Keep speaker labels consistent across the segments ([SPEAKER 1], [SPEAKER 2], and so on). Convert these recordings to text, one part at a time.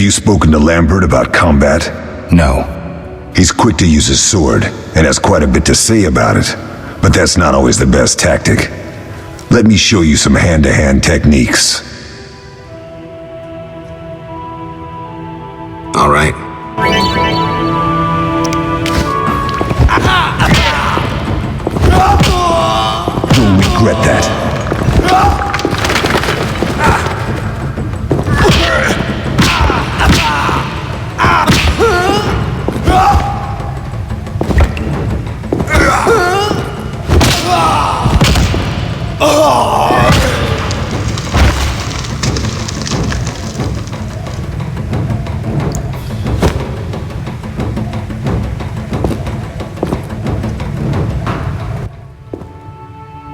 [SPEAKER 1] you spoken to Lambert about combat?
[SPEAKER 2] No.
[SPEAKER 1] He's quick to use his sword, and has quite a bit to say about it. But that's not always the best tactic. Let me show you some hand-to-hand techniques.
[SPEAKER 3] All right.
[SPEAKER 1] You'll regret that.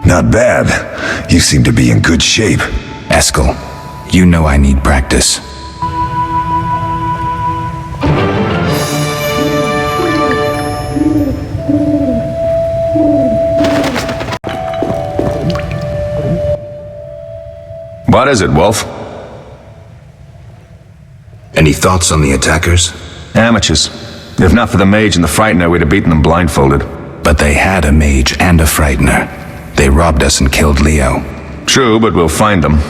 [SPEAKER 1] Not bad. You seem to be in good shape.
[SPEAKER 2] Eskel, you know I need practice.
[SPEAKER 4] What is it, Wolf?
[SPEAKER 3] Any thoughts on the attackers?
[SPEAKER 4] Amateurs. If not for the mage and the frightener, we'd have beaten them blindfolded.
[SPEAKER 2] But they had a mage and a frightener. They robbed us and killed Leo.
[SPEAKER 4] True, but we'll find them.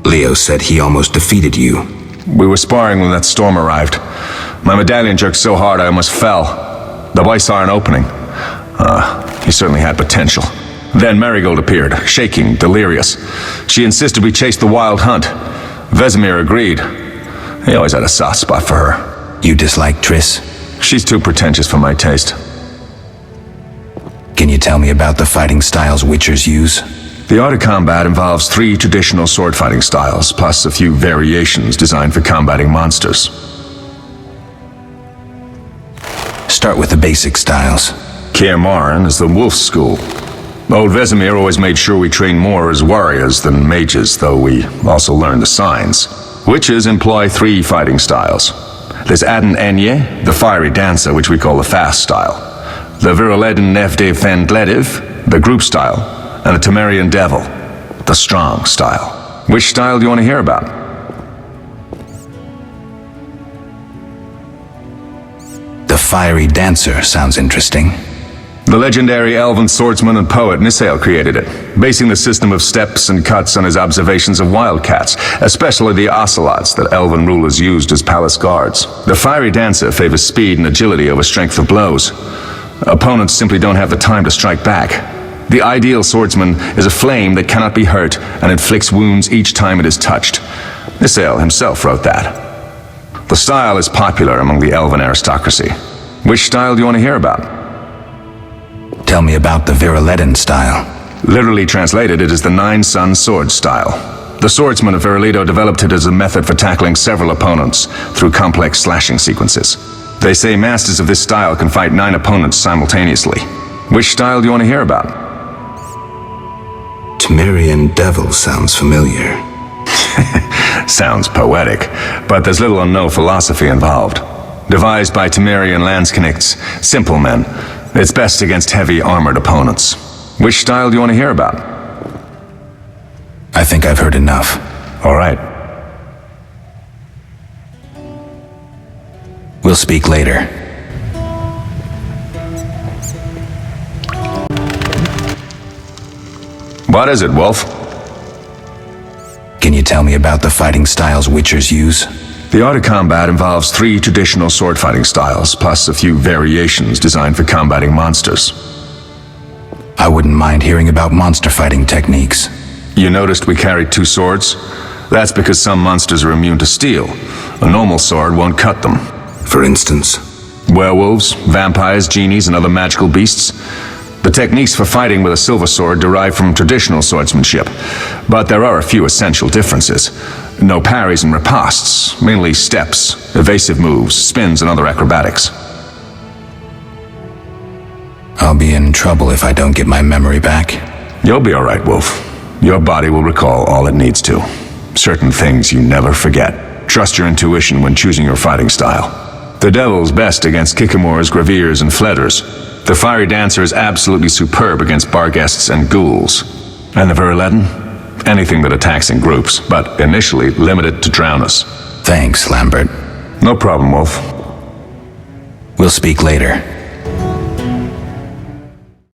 [SPEAKER 3] Leo said he almost defeated you.
[SPEAKER 4] We were sparring when that storm arrived. My medallion jerked so hard I almost fell. The boy saw an opening. He certainly had potential. Then Marigold appeared, shaking, delirious. She insisted we chase the wild hunt. Vesemir agreed. He always had a soft spot for her.
[SPEAKER 2] You dislike Triss?
[SPEAKER 4] She's too pretentious for my taste.
[SPEAKER 2] Can you tell me about the fighting styles Witchers use?
[SPEAKER 4] The art of combat involves 3 traditional sword fighting styles, plus a few variations designed for combating monsters.
[SPEAKER 2] Start with the basic styles.
[SPEAKER 4] Kaer Morhen is the wolf school. Old Vesemir always made sure we train more as warriors than mages, though we also learned the signs. Witches employ 3 fighting styles. There's Aden Enye, the fiery dancer, which we call the fast style. The Viruleden Nevde Fendlediv, the group style, and the Temerian Devil, the strong style. Which style do you want to hear about?
[SPEAKER 2] The fiery dancer sounds interesting.
[SPEAKER 4] The legendary elven swordsman and poet Nisael created it, basing the system of steps and cuts on his observations of wildcats, especially the ocelots that elven rulers used as palace guards. The fiery dancer favors speed and agility over strength of blows. Opponents simply don't have the time to strike back. The ideal swordsman is a flame that cannot be hurt and inflicts wounds each time it is touched. Nisael himself wrote that. The style is popular among the elven aristocracy. Which style do you want to hear about?
[SPEAKER 2] Tell me about the Viruleden style.
[SPEAKER 4] Literally translated, it is the Nine-Sun sword style. The swordsmen of Viruledo developed it as a method for tackling several opponents through complex slashing sequences. They say masters of this style can fight 9 opponents simultaneously. Which style do you want to hear about?
[SPEAKER 3] Temerian Devil sounds familiar.
[SPEAKER 4] Sounds poetic, but there's little or no philosophy involved. Devised by Temerian Landsknechts, simple men. It's best against heavy armored opponents. Which style do you want to hear about?
[SPEAKER 2] I think I've heard enough.
[SPEAKER 4] All right.
[SPEAKER 2] We'll speak later.
[SPEAKER 4] What is it, Wolf?
[SPEAKER 2] Can you tell me about the fighting styles Witchers use?
[SPEAKER 4] The art of combat involves 3 traditional sword fighting styles, plus a few variations designed for combating monsters.
[SPEAKER 2] I wouldn't mind hearing about monster fighting techniques.
[SPEAKER 4] You noticed we carried 2 swords? That's because some monsters are immune to steel. A normal sword won't cut them.
[SPEAKER 3] For instance?
[SPEAKER 4] Werewolves, vampires, genies, and other magical beasts. The techniques for fighting with a silver sword derive from traditional swordsmanship, but there are a few essential differences. No parries and ripostes, mainly steps, evasive moves, spins, and other acrobatics.
[SPEAKER 2] I'll be in trouble if I don't get my memory back.
[SPEAKER 4] You'll be all right, Wolf. Your body will recall all it needs to. Certain things you never forget. Trust your intuition when choosing your fighting style. The Devil's best against Kikimors, Graviers, and Fledders. The Fiery Dancer is absolutely superb against Barghests and Ghouls. And the Viruleden? Anything that attacks in groups, but initially limited to drowners.
[SPEAKER 2] Thanks, Lambert.
[SPEAKER 4] No problem, Wolf.
[SPEAKER 2] We'll speak later.